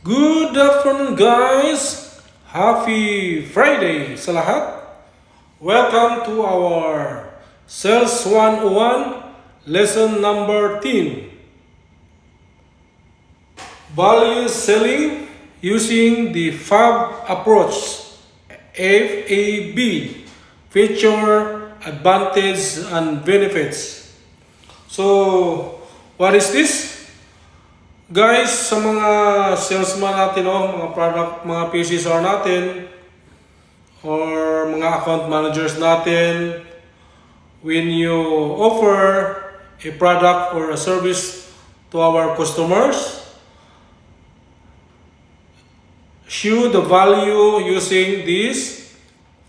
Good afternoon guys! Happy Friday sa lahat! Welcome to our Sales 101 Lesson number 10. Value selling using the FAB approach. FAB. Feature, advantage, and benefits. So, what is this? Guys, sa mga salesman natin, mga product, mga PCSR natin, or mga account managers natin, when you offer a product or a service to our customers, show the value using this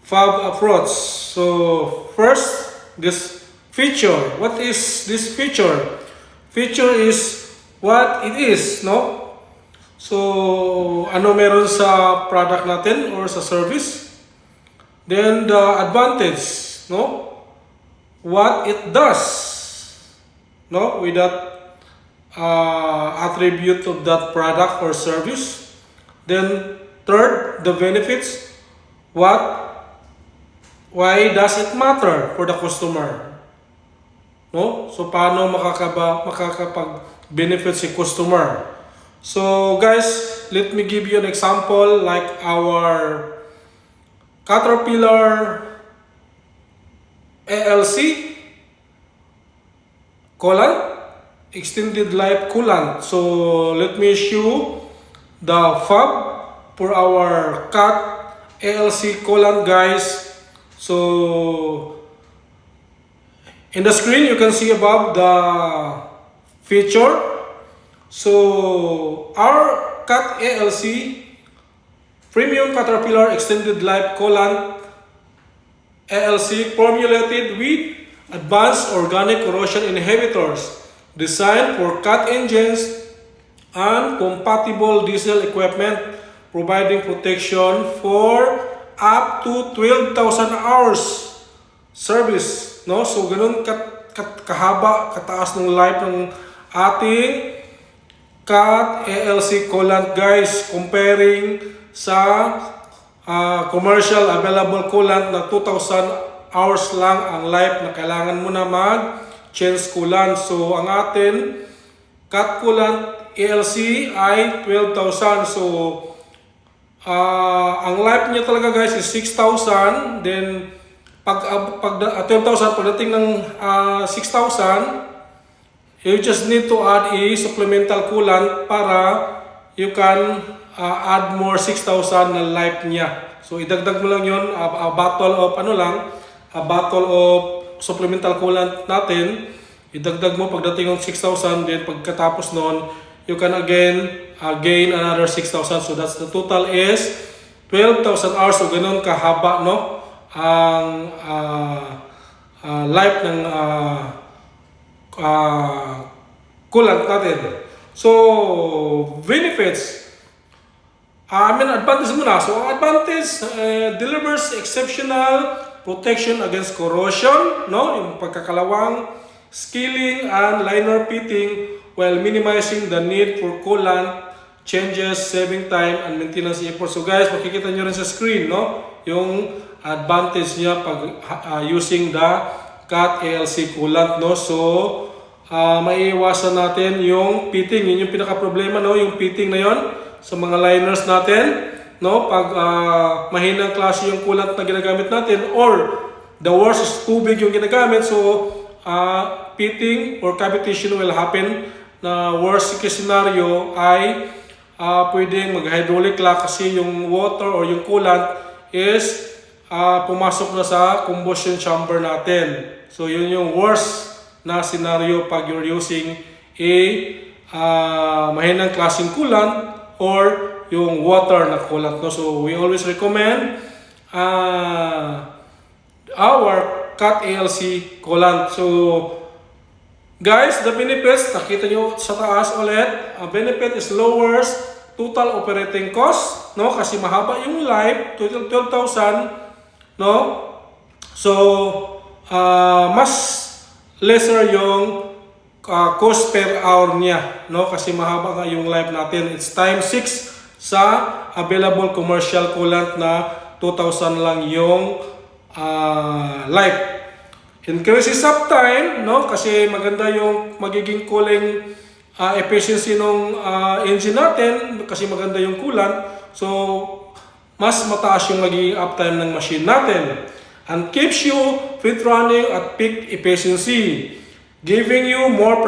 FAB approach. So, first, this feature. What is this feature? Feature is what it is, no? So, ano meron sa product natin or sa service? Then, the advantage, no? What it does, no? With that attribute of that product or service. Then, third, the benefits. Why does it matter for the customer? No? So, paano makakapag-benefit si customer? So, guys, let me give you an example like our Caterpillar ALC coolant, extended life coolant. So, let me show the FAB for our Cat ALC coolant, guys. So, in the screen, you can see above the feature. So, our Cat ALC Premium Caterpillar Extended Life Coolant ALC formulated with advanced organic corrosion inhibitors designed for cat engines and compatible diesel equipment, providing protection for up to 12,000 hours service, no? So ganun kahaba, kataas ng life ng ating Cat ALC coolant, guys, comparing sa commercial available coolant na 2,000 hours lang ang life na kailangan mo na mag-change coolant. So ang atin Cat coolant ALC ay 12,000. So ang life niya talaga, guys, is 6,000. Then pag 12,000, pagdating ng 6,000, you just need to add a supplemental coolant para you can add more 6,000 na life niya. So idagdag mo lang yun, a bottle of supplemental coolant natin. Idagdag mo pagdating ng 6,000, then pagkatapos nun, you can again gain another 6,000. So that's the total is 12,000 hours. So ganun kahaba, no? Ang life ng coolant natin. So, benefits. Advantage muna. So, ang advantage delivers exceptional protection against corrosion, no? Yung pagkakalawang, scaling, and liner fitting while minimizing the need for coolant changes, saving time, and maintenance effort. So, guys, makikita nyo rin sa screen, no? Yung advantage niya pag using the Cat ALC coolant, no? So, maiiwasan natin yung pitting. Yun yung pinaka-problema, no? Yung pitting na yon sa mga liners natin, no? Pag mahinang klase yung coolant na ginagamit natin, or the worst is tubig yung ginagamit, so pitting or cavitation will happen. Na worst case scenario ay pwedeng mag-hydraulic lock kasi yung water or yung coolant is pumasok na sa combustion chamber natin. So yun yung worst na scenario pag you're using a mahinang klaseng coolant or yung water na coolant, no? So we always recommend our Cat ALC coolant. So guys, the benefits, nakita nyo sa taas ulit, ang benefit is lowers total operating cost, no? Kasi mahaba yung life, 12,000, no? So mas lesser yung cost per hour niya, no? Kasi mahaba nga yung life natin. It's time 6 sa available commercial coolant na 2,000 lang yung life. Increases uptime, no? Kasi maganda yung magiging cooling efficiency ng engine natin kasi maganda yung coolant. So, mas mataas yung magiging uptime ng machine natin. And keeps you fit running at peak efficiency, giving you more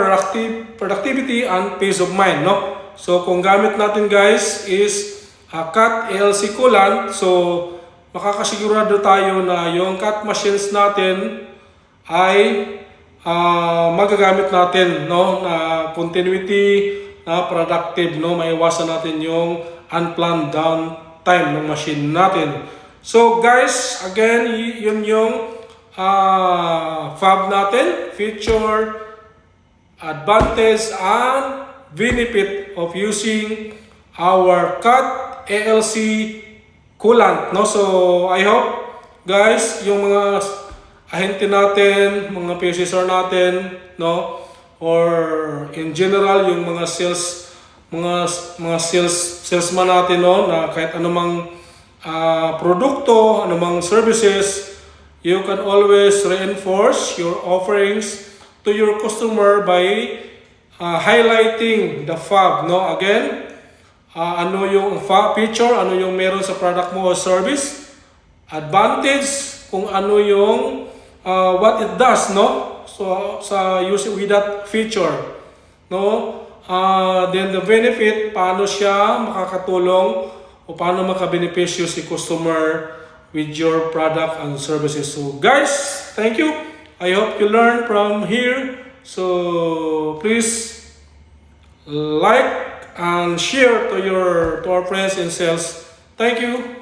productivity and peace of mind, no? So, kung gamit natin guys is CAT ALC coolant, so makakasigurado tayo na yung CAT machines natin ay magagamit natin, no, na continuity, na productive, no, maiwasan natin yung unplanned downtime ng machine natin. So guys, again, yun yung FAB natin, feature, advantage, and benefit of using our CAT ALC coolant, no. So I hope guys, yung mga ahente natin, mga PCSR natin, no, or in general yung mga salesman natin, no, na kahit anumang produkto, anumang services, you can always reinforce your offerings to your customer by highlighting the FAB, no. Again, ano yung feature, ano yung meron sa product mo o service, advantage, kung ano yung what it does, no? So sa using with that feature, no? Then the benefit, paano siya makakatulong o paano makabenepisyo si customer with your product and services. So guys, thank you. I hope you learn from here. So please like and share to our friends in sales. Thank you.